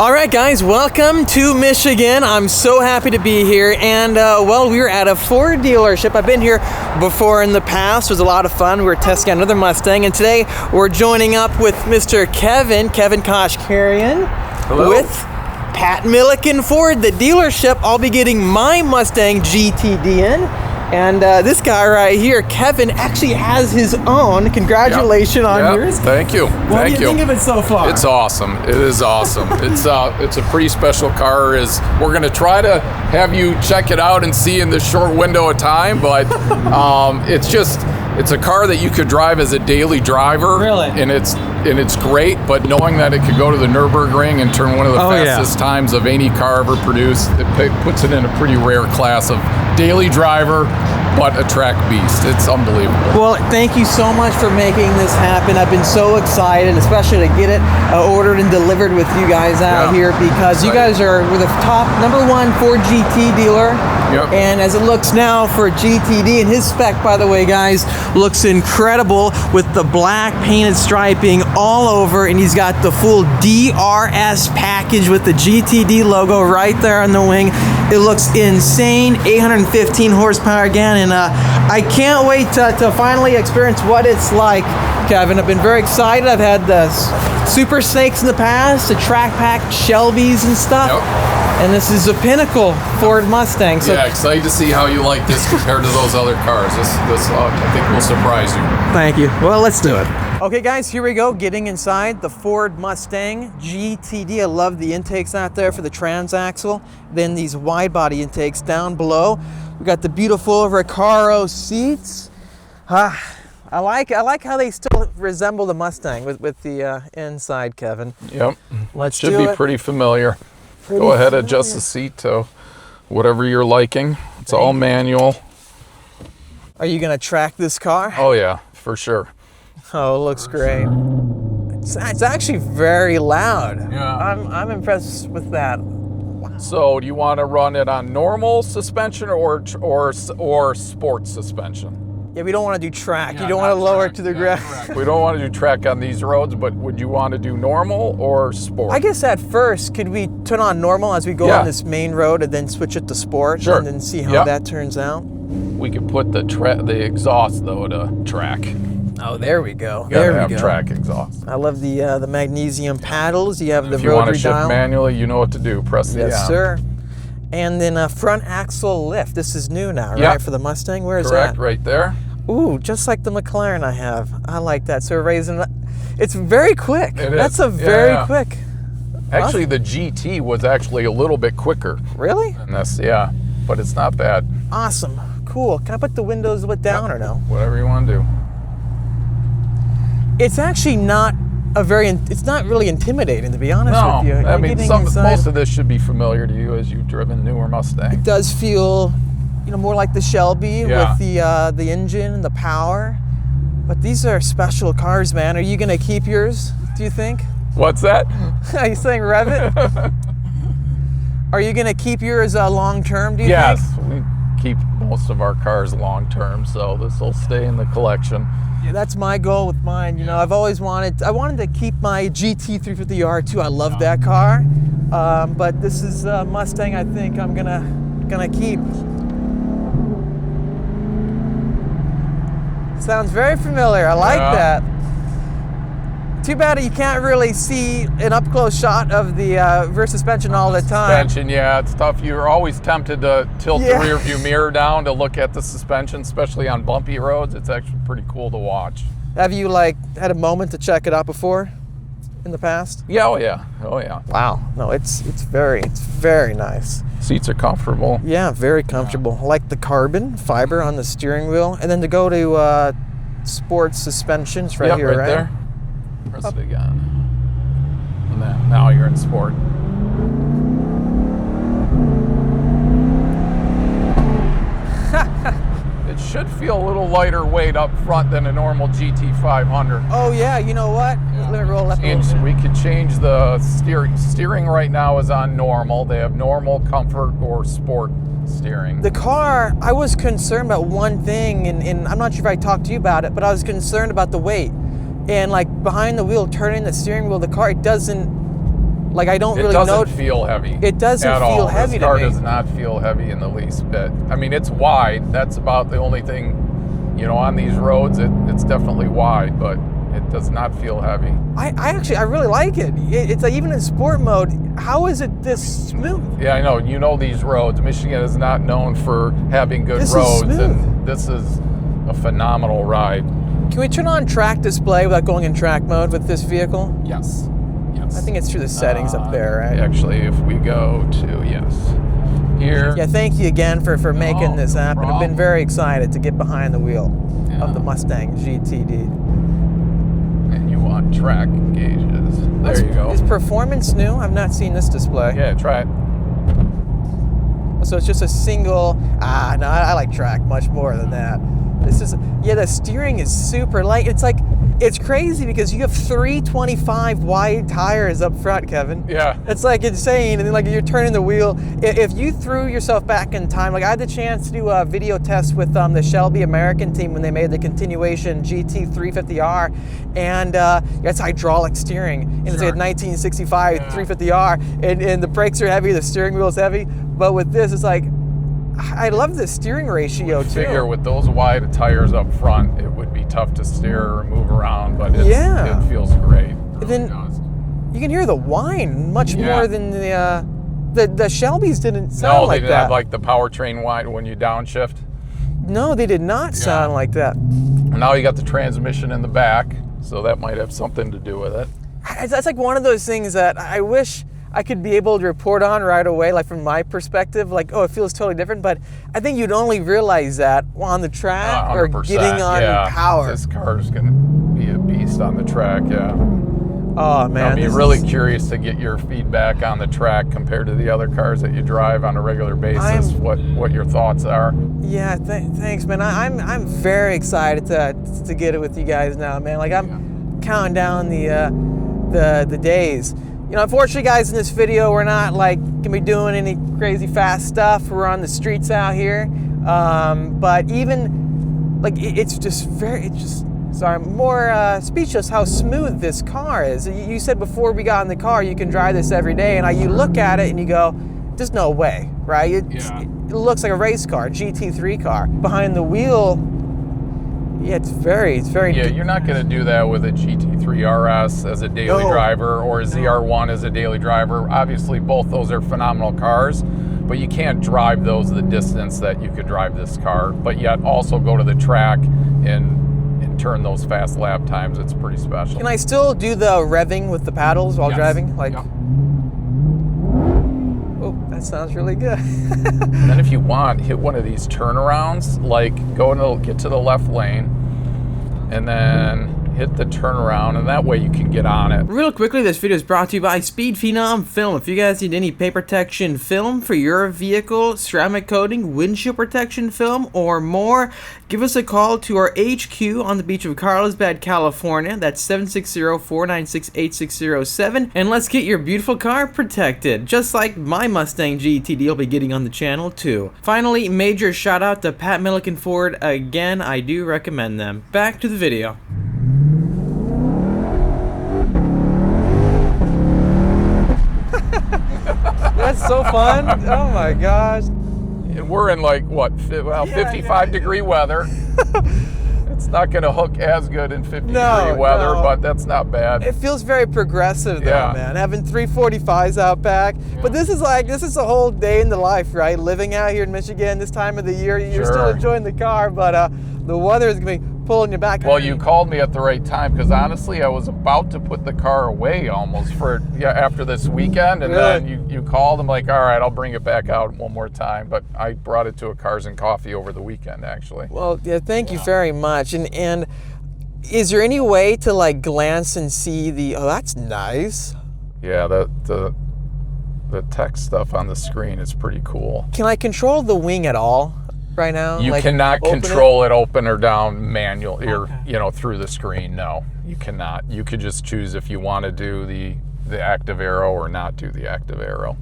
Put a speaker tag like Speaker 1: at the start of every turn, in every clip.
Speaker 1: All right, guys, welcome to Michigan. I'm so happy to be here. And, well, we were at a Ford dealership. I've been here before in the past. It was a lot of fun. We were testing out another Mustang. And today we're joining up with Mr. Kevin Koshkarian.
Speaker 2: Hello.
Speaker 1: With Pat Milliken Ford, the dealership. I'll be getting my Mustang GTD in. And this guy right here, Kevin, actually has his own. Congratulations on yours.
Speaker 2: Thank you.
Speaker 1: What do you think of it so far?
Speaker 2: It's awesome. It is awesome. It's a pretty special car. We're going to try to have you check it out and see in this short window of time, but it's a car that you could drive as a daily driver.
Speaker 1: Really?
Speaker 2: And it's great, but knowing that it could go to the Nürburgring and turn one of the fastest times of any car ever produced, it puts it in a pretty rare class of daily driver, but a track beast. It's unbelievable. Well,
Speaker 1: thank you so much for making this happen. I've been so excited, especially to get it ordered and delivered with you guys out here, because you guys are the top #1 Ford GT dealer.
Speaker 2: Yep.
Speaker 1: And as it looks now for GTD, and his spec, by the way, guys, looks incredible with the black painted striping all over, and he's got the full DRS package with the GTD logo right there on the wing. It looks insane, 815 horsepower again, and I can't wait to finally experience what it's like, Kevin. I've been very excited. I've had the Super Snakes in the past, the track-packed Shelbys and stuff.
Speaker 2: Yep.
Speaker 1: And this is a pinnacle Ford Mustang. So
Speaker 2: yeah, excited to see how you like this compared to those other cars. This I think will surprise you.
Speaker 1: Thank you. Well, let's do it. Okay, guys, here we go. Getting inside the Ford Mustang GTD. I love the intakes out there for the transaxle. Then these wide body intakes down below. We got the beautiful Recaro seats. I like how they still resemble the Mustang with the inside, Kevin.
Speaker 2: Yep.
Speaker 1: Let's
Speaker 2: Should be pretty familiar. Go ahead, adjust the seat to whatever you're liking. It's all manual.
Speaker 1: Are you gonna track this car?
Speaker 2: Oh yeah, for sure.
Speaker 1: Oh, it looks great. It's actually very loud.
Speaker 2: Yeah.
Speaker 1: I'm impressed with that.
Speaker 2: So, do you want to run it on normal suspension or sports suspension?
Speaker 1: Yeah, we don't want to do track. You don't want to lower it to the ground.
Speaker 2: We don't want to do track on these roads, but would you want to do normal or sport?
Speaker 1: I guess at first, could we turn on normal as we go on this main road and then switch it to sport?
Speaker 2: Sure.
Speaker 1: And then see how that turns out?
Speaker 2: We could put the exhaust, though, to track.
Speaker 1: Oh, there we go.
Speaker 2: You gotta have track exhaust.
Speaker 1: I love the magnesium paddles. You have the
Speaker 2: if you
Speaker 1: rotary
Speaker 2: want to shift
Speaker 1: dial.
Speaker 2: manually, you know what to do. Press the
Speaker 1: Yes, sir. And then front axle lift. This is new now, right, for the Mustang? Where is that?
Speaker 2: Correct, right there.
Speaker 1: Ooh, just like the McLaren I have. I like that. So we're raising, it's very quick.
Speaker 2: It is.
Speaker 1: That's a very quick.
Speaker 2: Actually, the GT was actually a little bit quicker.
Speaker 1: Really?
Speaker 2: And this, but it's not bad.
Speaker 1: Awesome. Cool. Can I put the windows a bit down or no?
Speaker 2: Whatever you want to do.
Speaker 1: It's actually not it's not really intimidating, to be honest with you.
Speaker 2: I mean, most of this should be familiar to you as you've driven newer Mustangs.
Speaker 1: It does feel, more like the Shelby with the engine and the power. But these are special cars, man. Are you gonna keep yours, do you think?
Speaker 2: What's that?
Speaker 1: Are you saying rev it? Are you gonna keep yours long term, do you think?
Speaker 2: Yes, we keep most of our cars long term, so this will stay in the collection.
Speaker 1: Yeah, that's my goal with mine. I've always wanted to keep my GT 350R2. I love that car. But this is a Mustang I think I'm gonna keep. Sounds very familiar. I like that. Too bad you can't really see an up-close shot of the rear suspension all the time.
Speaker 2: Suspension, it's tough. You're always tempted to tilt the rear view mirror down to look at the suspension, especially on bumpy roads. It's actually pretty cool to watch.
Speaker 1: Have you had a moment to check it out before in the past?
Speaker 2: Yeah, oh yeah.
Speaker 1: Wow. No, it's very nice.
Speaker 2: Seats are comfortable.
Speaker 1: Yeah, very comfortable. I like the carbon fiber on the steering wheel. And then to go to sports suspensions right here, right?
Speaker 2: There. Press it again. And then now you're in sport. It should feel a little lighter weight up front than a normal GT500.
Speaker 1: Oh yeah, you know what? Let me roll up a little bit.
Speaker 2: We could change the steering. Steering right now is on normal. They have normal, comfort, or sport steering.
Speaker 1: The car, I was concerned about one thing, and I'm not sure if I talked to you about it, but I was concerned about the weight. And behind the wheel, turning the steering wheel of the car, it doesn't Like I don't
Speaker 2: It
Speaker 1: really
Speaker 2: doesn't
Speaker 1: know.
Speaker 2: feel heavy.
Speaker 1: It doesn't
Speaker 2: at
Speaker 1: feel
Speaker 2: all.
Speaker 1: heavy
Speaker 2: This
Speaker 1: to
Speaker 2: car
Speaker 1: me.
Speaker 2: does not feel heavy in the least bit. I mean, it's wide. That's about the only thing, you know, on these roads. It's definitely wide, but it does not feel heavy.
Speaker 1: I really like it. It's like even in sport mode, how is it this smooth?
Speaker 2: Yeah, I know. You know these roads. Michigan is not known for having good
Speaker 1: This is
Speaker 2: roads,
Speaker 1: smooth.
Speaker 2: and this is a phenomenal ride.
Speaker 1: Can we turn on track display without going in track mode with this vehicle?
Speaker 2: Yes. Yes.
Speaker 1: I think it's through the settings up there, right?
Speaker 2: Actually, if we go to, yes, here.
Speaker 1: Yeah, thank you again for making this
Speaker 2: no
Speaker 1: happen. I've been
Speaker 2: problem.
Speaker 1: very excited to get behind the wheel
Speaker 2: Yeah.
Speaker 1: of the Mustang GTD.
Speaker 2: And you want track gauges. There you go.
Speaker 1: Is performance new? I've not seen this display.
Speaker 2: Yeah, try it.
Speaker 1: So it's just a single. No, I like track much more than that. This is, yeah, the steering is super light. It's crazy because you have 325 wide tires up front, Kevin.
Speaker 2: Yeah.
Speaker 1: It's like insane. And then like you're turning the wheel. If you threw yourself back in time, like I had the chance to do a video test with the Shelby American team when they made the continuation GT 350R, and it's hydraulic steering. And it's like a 1965 350R, and the brakes are heavy, the steering wheel is heavy. But with this, it's like, I love the steering ratio too.
Speaker 2: Figure with those wide tires up front, it would be tough to steer or move around, but it feels great. It really
Speaker 1: Then
Speaker 2: does.
Speaker 1: you can hear the whine much more than the Shelbys didn't sound
Speaker 2: No, they
Speaker 1: like
Speaker 2: didn't
Speaker 1: that.
Speaker 2: have like the powertrain wide when you downshift.
Speaker 1: No, they did not sound like that.
Speaker 2: Now you got the transmission in the back, so that might have something to do with it.
Speaker 1: That's like one of those things that I wish I could be able to report on right away, like from my perspective, like, oh, it feels totally different. But I think you'd only realize that on the track or
Speaker 2: 100%,
Speaker 1: getting on power.
Speaker 2: This car's gonna be a beast on the track, yeah.
Speaker 1: Oh man,
Speaker 2: I'll be really curious to get your feedback on the track compared to the other cars that you drive on a regular basis. What your thoughts are?
Speaker 1: Yeah, thanks, man. I'm very excited to get it with you guys now, man. Like I'm counting down the days. You know, unfortunately, guys, in this video, we're not like gonna be doing any crazy fast stuff. We're on the streets out here, but even like it's just more speechless how smooth this car is. You said before we got in the car, you can drive this every day, and you look at it and you go, "There's no way, right?" It looks like a race car, GT3 car. Behind the wheel, yeah, it's very.
Speaker 2: Yeah, you're not going to do that with a GT3 RS as a daily driver or a ZR1 as a daily driver. Obviously, both those are phenomenal cars, but you can't drive those the distance that you could drive this car, but yet also go to the track and turn those fast lap times. It's pretty special.
Speaker 1: Can I still do the revving with the paddles while driving? Like, oh, that sounds really good.
Speaker 2: And then if you want, hit one of these turnarounds, like get to the left lane and then hit the turnaround, and that way you can get on it.
Speaker 1: Real quickly, this video is brought to you by Speed Phenom Film. If you guys need any paint protection film for your vehicle, ceramic coating, windshield protection film, or more, give us a call to our HQ on the beach of Carlsbad, California. That's 760-496-8607. And let's get your beautiful car protected, just like my Mustang GTD will be getting on the channel too. Finally, major shout out to Pat Milliken Ford again. I do recommend them. Back to the video. That's so fun. Oh my gosh.
Speaker 2: And we're in like, what, 55 degree weather. It's not going to hook as good in 50 degree weather, but that's not bad.
Speaker 1: It feels very progressive though, man. Having 345s out back. But this is a whole day in the life, right? Living out here in Michigan this time of the year. You're still enjoying the car, but the weather is going to be pulling you back.
Speaker 2: Well, you called me at the right time, because honestly, I was about to put the car away almost after this weekend, and then you called. I'm like, all right, I'll bring it back out one more time. But I brought it to a Cars and Coffee over the weekend, actually.
Speaker 1: Well, yeah, thank you very much. And is there any way to like glance and see oh, that's nice.
Speaker 2: Yeah, the text stuff on the screen is pretty cool.
Speaker 1: Can I control the wing at all right now?
Speaker 2: You cannot control it open or down manually, or through the screen. No, you cannot. You could just choose if you want to do the active arrow or not do the active arrow.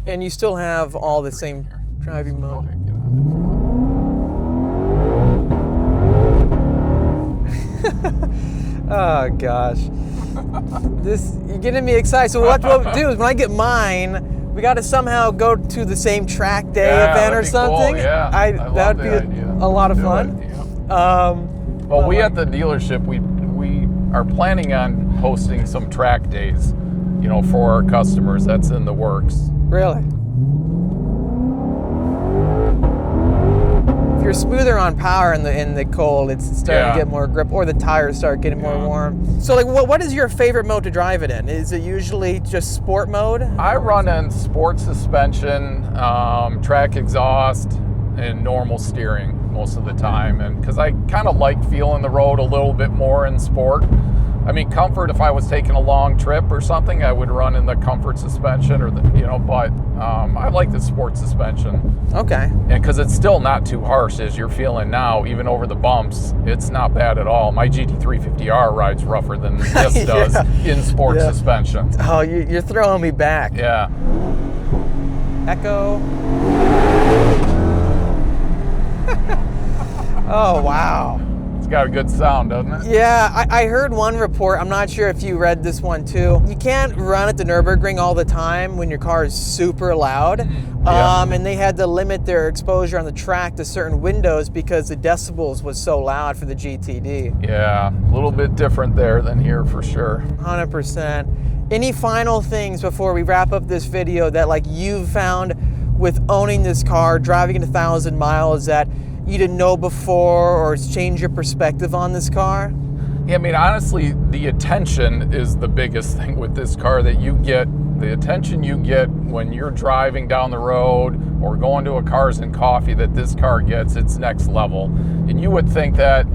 Speaker 1: And you still have all the same driving mode. Oh gosh. You're getting me excited. So what we'll do is when I get mine, we got to somehow go to the same track day event or something.
Speaker 2: Cool. Yeah,
Speaker 1: that would be a lot of fun.
Speaker 2: Well, we at the dealership, we are planning on hosting some track days, you know, for our customers. That's in the works.
Speaker 1: Really? If you're smoother on power in the cold, it's starting to get more grip, or the tires start getting more warm. So, like, what is your favorite mode to drive it in? Is it usually just sport mode?
Speaker 2: I run in sport suspension, track exhaust, and normal steering most of the time, and because I kind of like feeling the road a little bit more in sport. I mean, comfort, if I was taking a long trip or something, I would run in the comfort suspension, or but I like the sport suspension.
Speaker 1: Okay.
Speaker 2: And because it's still not too harsh as you're feeling now, even over the bumps, it's not bad at all. My GT350R rides rougher than this does in sport suspension.
Speaker 1: Oh, you're throwing me back.
Speaker 2: Yeah.
Speaker 1: Echo. Oh, wow.
Speaker 2: It's got a good sound, doesn't it?
Speaker 1: Yeah, I heard one report. I'm not sure if you read this one too. You can't run at the Nürburgring all the time when your car is super loud. And they had to limit their exposure on the track to certain windows because the decibels was so loud for the GTD.
Speaker 2: Yeah, a little bit different there than here for sure.
Speaker 1: 100%. Any final things before we wrap up this video that like you've found with owning this car, driving it 1,000 miles that you didn't know before, or it's changed your perspective on this car?
Speaker 2: Yeah, I mean, honestly, the attention is the biggest thing with this car that you get. The attention you get when you're driving down the road or going to a Cars and Coffee that this car gets, it's next level. And you would think that,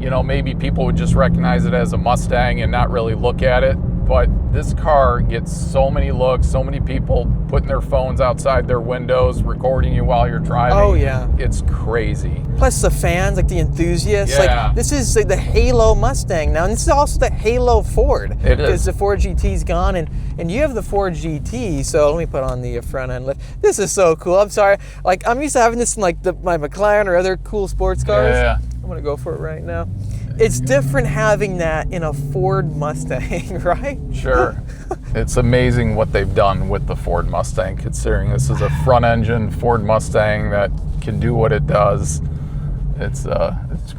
Speaker 2: you know, maybe people would just recognize it as a Mustang and not really look at it. But this car gets so many looks, so many people putting their phones outside their windows, recording you while you're driving.
Speaker 1: Oh, yeah.
Speaker 2: It's crazy.
Speaker 1: Plus the fans, like the enthusiasts.
Speaker 2: Yeah.
Speaker 1: Like, this is like the Halo Mustang now, and this is also the Halo Ford.
Speaker 2: It is.
Speaker 1: Because the Ford GT's gone, and you have the Ford GT, so let me put on the front end lift. This is so cool. I'm sorry. Like, I'm used to having this in like my McLaren or other cool sports cars.
Speaker 2: Yeah.
Speaker 1: I'm gonna go for it right now. It's different having that in a Ford Mustang, right?
Speaker 2: Sure. It's amazing what they've done with the Ford Mustang, considering this is a front engine Ford Mustang that can do what it does. It's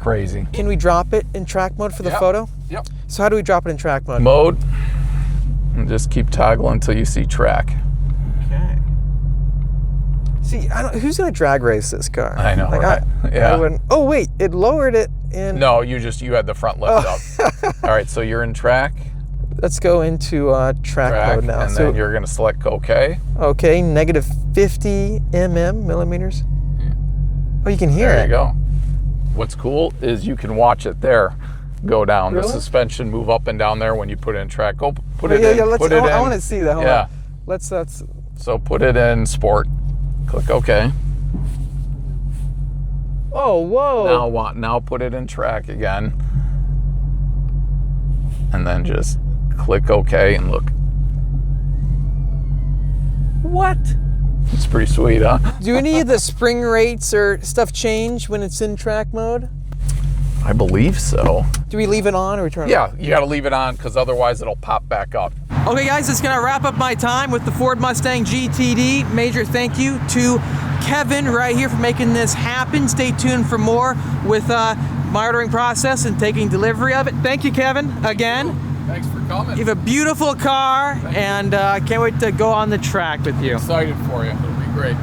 Speaker 2: crazy.
Speaker 1: Can we drop it in track mode for the photo?
Speaker 2: Yep.
Speaker 1: So how do we drop it in track mode?
Speaker 2: Mode, and just keep toggling until you see track.
Speaker 1: Okay. See, who's gonna drag race this car?
Speaker 2: I know,
Speaker 1: like,
Speaker 2: right?
Speaker 1: I wouldn't. Oh wait, it lowered it in.
Speaker 2: No, you had the front lift up. All right, so you're in track.
Speaker 1: Let's go into track mode now.
Speaker 2: And then you're gonna select OK.
Speaker 1: Okay, negative 50 millimeters. Yeah. Oh, you can hear it.
Speaker 2: There you go. What's cool is you can watch it there go down.
Speaker 1: Really?
Speaker 2: The suspension move up and down there when you put it in track. Go put it in.
Speaker 1: Yeah,
Speaker 2: put it in.
Speaker 1: I want to see that. Hold on. Let's.
Speaker 2: So put it in sport. Click OK.
Speaker 1: Oh, whoa.
Speaker 2: Now put it in track again. And then just click OK and look.
Speaker 1: What?
Speaker 2: It's pretty sweet, huh?
Speaker 1: Do any of the spring rates or stuff change when it's in track mode?
Speaker 2: I believe so.
Speaker 1: Do we leave it on or turn it
Speaker 2: on? Yeah, you got to leave it on because otherwise it'll pop back up.
Speaker 1: Okay, guys, that's going to wrap up my time with the Ford Mustang GTD. Major thank you to Kevin right here for making this happen. Stay tuned for more with my ordering process and taking delivery of it. Thank you, Kevin, again.
Speaker 2: Thanks for coming.
Speaker 1: You have a beautiful car, and I can't wait to go on the track with you.
Speaker 2: Excited for you. It'll be great.